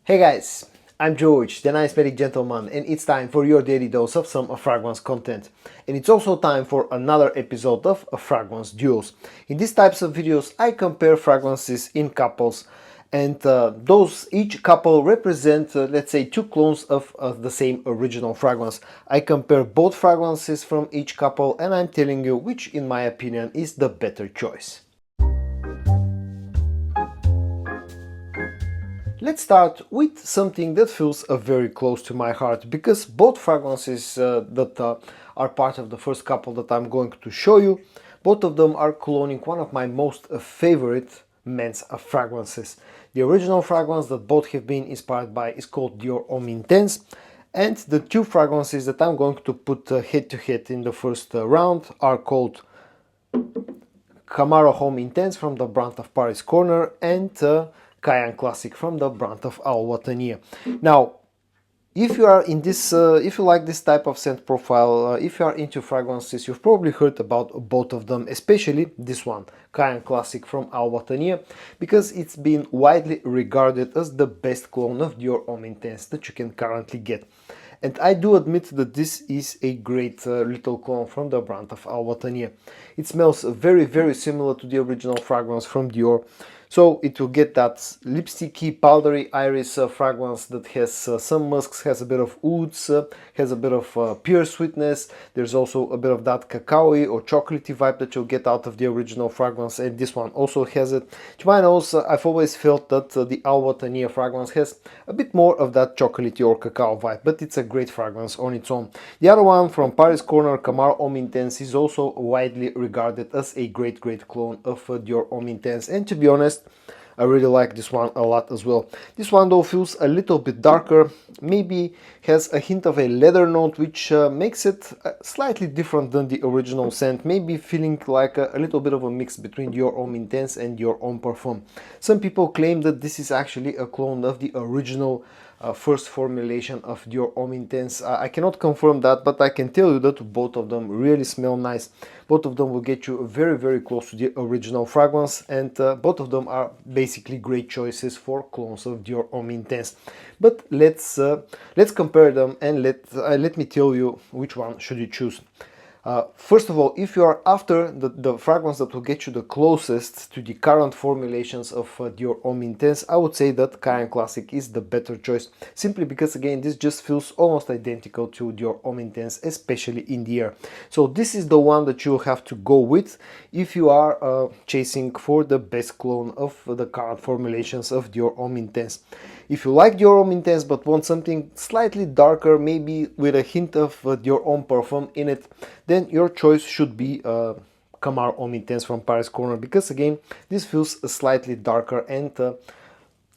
Hey guys, I'm George, the nice medic gentleman, and it's time for your daily dose of some fragrance content. And it's also time for another episode of Fragrance Duels. In these types of videos, I compare fragrances in couples, and those each couple represent, let's say, two clones of the same original fragrance. I compare both fragrances from each couple, and I'm telling you which, in my opinion, is the better choice. Let's start with something that feels very close to my heart, because both fragrances that are part of the first couple that I'm going to show you, both of them are cloning one of my most favorite men's fragrances. The original fragrance that both have been inspired by is called Dior Homme Intense, and the two fragrances that I'm going to put head to head in the first round are called Dior Homme Intense from the brand of Paris Corner and Cayenne Classic from the brand of Wataniah. Now, if you are in this, if you like this type of scent profile, if you are into fragrances, you've probably heard about both of them, especially this one, Cayenne Classic from Wataniah, because it's been widely regarded as the best clone of Dior Homme Intense that you can currently get. And I do admit that this is a great little clone from the brand of Wataniah. It smells very similar to the original fragrance from Dior. So it will get that lipsticky, powdery iris fragrance that has some musks, has a bit of ouds, has a bit of pure sweetness. There's also a bit of that cacao-y or chocolatey vibe that you'll get out of the original fragrance, and this one also has it. To my nose, I've always felt that the Wataniah fragrance has a bit more of that chocolatey or cacao vibe, but it's a great fragrance on its own. The other one from Paris Corner, Dior Homme Intense, is also widely regarded as a great clone of Dior Homme Intense, and to be honest, I really like this one a lot as well. This one though feels a little bit darker, maybe has a hint of a leather note, which makes it slightly different than the original scent, maybe feeling like a little bit of a mix between Dior Homme Intense and Dior Homme Parfum. Some people claim that this is actually a clone of the original first formulation of Dior Homme Intense. I cannot confirm that, but I can tell you that both of them really smell nice. Both of them will get you very close to the original fragrance, and both of them are basically great choices for clones of Dior Homme Intense. But let's compare them, and let me tell you which one should you choose. First of all, if you are after the fragrance that will get you the closest to the current formulations of Dior Homme Intense, I would say that Cayenne Classic is the better choice, simply because again this just feels almost identical to Dior Homme Intense, especially in the air. So this is the one that you have to go with if you are chasing for the best clone of the current formulations of Dior Homme Intense. If you like Dior Homme Intense but want something slightly darker, maybe with a hint of Dior Homme Parfum in it, then your choice should be Dior Homme Intense from Paris Corner, because again this feels slightly darker and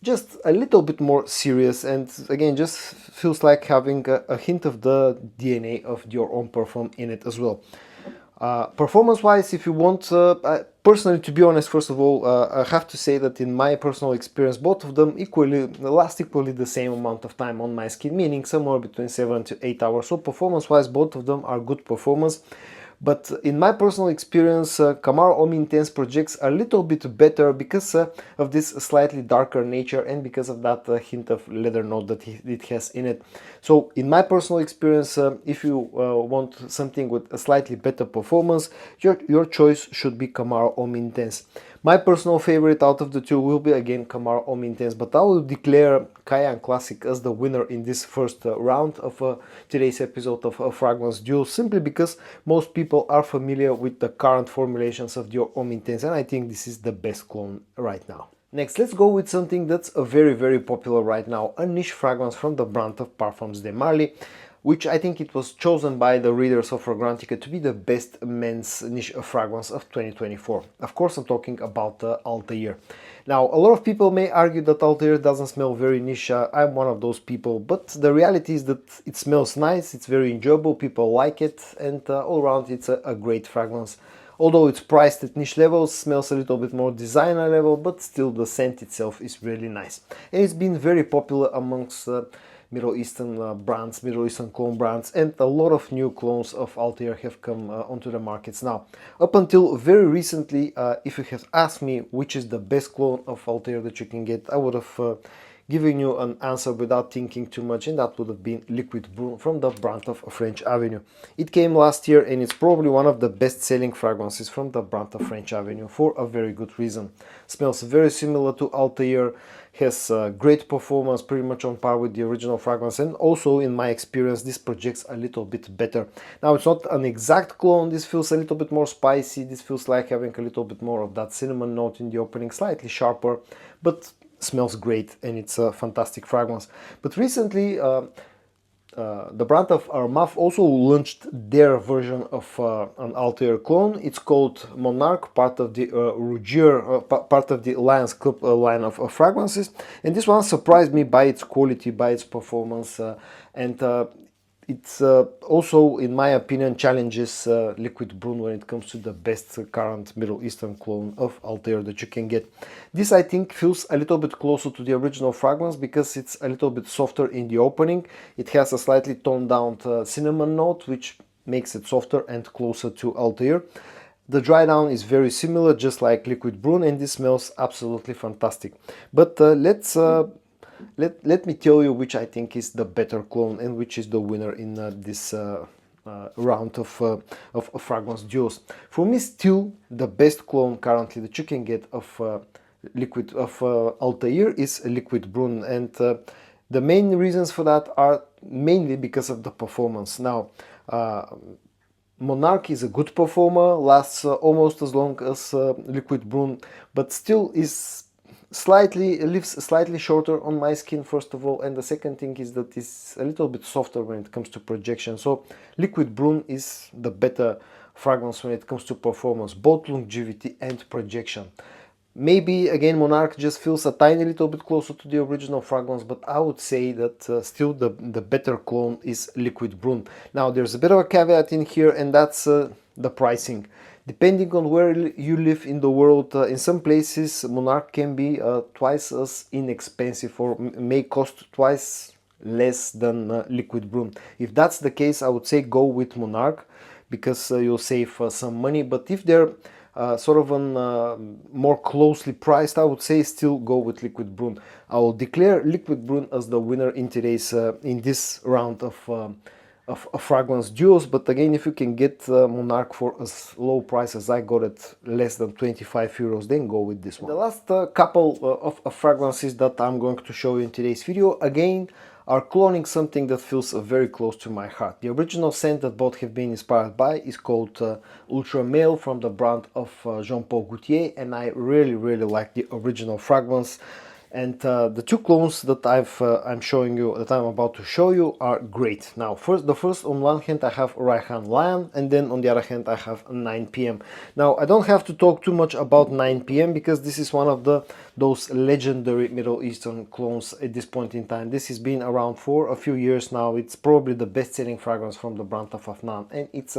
just a little bit more serious, and again just feels like having a hint of the DNA of Dior Homme Parfum in it as well. Performance wise, if you want, personally, to be honest, first of all, I have to say that in my personal experience, both of them last equally the same amount of time on my skin, meaning somewhere between 7 to 8 hours. So performance wise, both of them are good performance. But in my personal experience, Dior Homme Intense projects a little bit better because of this slightly darker nature and because of that hint of leather note that it has in it. So in my personal experience, if you want something with a slightly better performance, your choice should be Dior Homme Intense. My personal favorite out of the two will be again Dior Homme Intense, but I will declare Cayenne Classic as the winner in this first round of today's episode of Fragrance Duel, simply because most people are familiar with the current formulations of Dior Homme Intense, and I think this is the best clone right now. Next, let's go with something that's very popular right now, a niche fragrance from the brand of Parfums de Marly, which I think it was chosen by the readers of Fragrantica to be the best men's niche fragrance of 2024. Of course, I'm talking about Altair. Now, a lot of people may argue that Altair doesn't smell very niche. I'm one of those people, but the reality is that it smells nice, it's very enjoyable, people like it, and all around it's a great fragrance. Although it's priced at niche levels, smells a little bit more designer level, but still the scent itself is really nice. And it's been very popular amongst Middle Eastern brands, Middle Eastern clone brands, and a lot of new clones of Altair have come onto the markets now. Up until very recently, if you have asked me which is the best clone of Altair that you can get, I would have giving you an answer without thinking too much, and that would have been Liquid Brune from the brand of French Avenue. It came last year and it's probably one of the best-selling fragrances from the brand of French Avenue for a very good reason. Smells very similar to Altair, has great performance, pretty much on par with the original fragrance, and also in my experience this projects a little bit better. Now it's not an exact clone, this feels a little bit more spicy, this feels like having a little bit more of that cinnamon note in the opening, slightly sharper, but smells great and it's a fantastic fragrance. But recently the brand of Armaf also launched their version of an Altair clone. It's called Monarch, part of the Rougier, part of the Lions Club line of fragrances. And this one surprised me by its quality, by its performance, and it's also, in my opinion, challenges Liquid Brune when it comes to the best current Middle Eastern clone of Altair that you can get. This, I think, feels a little bit closer to the original fragrance because it's a little bit softer in the opening. It has a slightly toned down cinnamon note, which makes it softer and closer to Altair. The dry down is very similar, just like Liquid Brune, and this smells absolutely fantastic. But let me tell you which I think is the better clone and which is the winner in this round of fragrance duels. For me, still the best clone currently that you can get of Altair is Liquid Brune, and the main reasons for that are mainly because of the performance. Now, Monarch is a good performer, lasts almost as long as Liquid Brune, but still is lives slightly shorter on my skin, first of all, and the second thing is that it's a little bit softer when it comes to projection. So Liquid Brune is the better fragrance when it comes to performance, both longevity and projection. Maybe again Monarch just feels a tiny little bit closer to the original fragrance, but I would say that still the better clone is Liquid Brune. Now there's a bit of a caveat in here, and that's the pricing. Depending on where you live in the world, in some places Monarch can be twice as inexpensive or may cost twice less than Liquid Brune. If that's the case, I would say go with Monarch because you'll save some money. But if they're sort of more closely priced, I would say still go with Liquid Brune. I will declare Liquid Brune as the winner in today's in this round of fragrance duels. But again, if you can get Monarch for as low price as I got it, less than 25 euros, then go with this one. The last couple of fragrances that I'm going to show you in today's video, again, are cloning something that feels very close to my heart. The original scent that both have been inspired by is called Ultra Male from the brand of Jean-Paul Gaultier, and I really like the original fragrance. And the two clones that I'm showing you, that I'm about to show you, are great. Now, the first on one hand I have Rayhaan Lion, and then on the other hand I have 9 PM. Now, I don't have to talk too much about 9 PM because this is one of those legendary Middle Eastern clones at this point in time. This has been around for a few years now. It's probably the best-selling fragrance from the brand of Afnan, and it's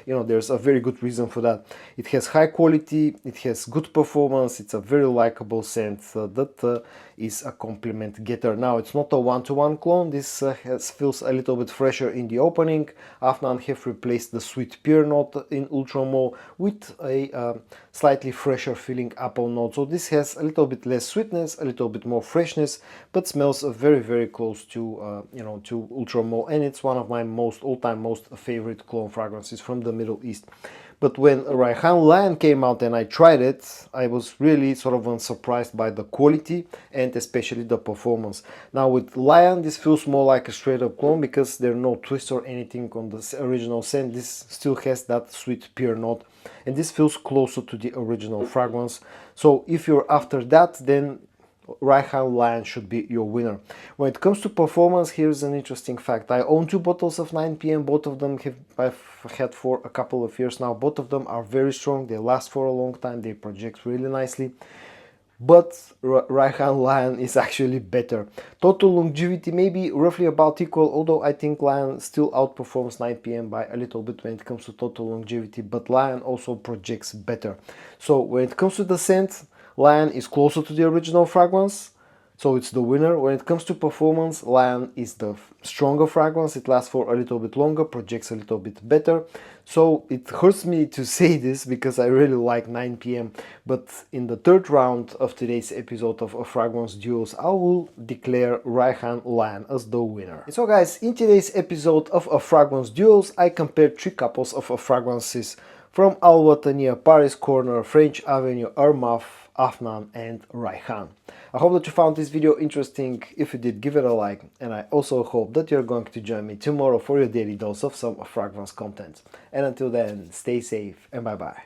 there's a very good reason for that. It has high quality, it has good performance, it's a very likable scent that is a compliment getter. Now, it's not a one-to-one clone. This feels a little bit fresher in the opening. Afnan have replaced the sweet pear note in Ultra Male with a slightly fresher feeling apple note. So this has a little bit less sweetness, a little bit more freshness, but smells very close to to Ultra Male, and it's one of my all-time most favorite clone fragrances from the Middle East. But when Rayhaan Lion came out and I tried it, I was really sort of surprised by the quality and especially the performance. Now with Lion, this feels more like a straight up clone because there are no twists or anything on the original scent. This still has that sweet pear note, and this feels closer to the original fragrance. So if you're after that, then Rayhaan Lion should be your winner. When it comes to performance, here's an interesting fact. I own 2 bottles of 9 PM. Both of them I've had for a couple of years now. Both of them are very strong. They last for a long time. They project really nicely. But Rayhaan Lion is actually better. Total longevity maybe roughly about equal, although I think Lion still outperforms 9 PM by a little bit when it comes to total longevity, but Lion also projects better. So when it comes to the scent, Lion is closer to the original fragrance, So it's the winner. When it comes to performance, Lion is the stronger fragrance. It lasts for a little bit longer, projects a little bit better. So it hurts me to say this because I really like 9 p.m. But in the third round of today's episode of Fragrance Duels, I will declare Rayhaan Lion as the winner. So guys, in today's episode of Fragrance Duels, I compared 3 couples of fragrances from Wataniah, Paris Corner, French Avenue, Armaf, Afnan and Rayhaan. I hope that you found this video interesting. If you did, give it a like, and I also hope that you're going to join me tomorrow for your daily dose of some fragrance content. And until then, stay safe and bye bye.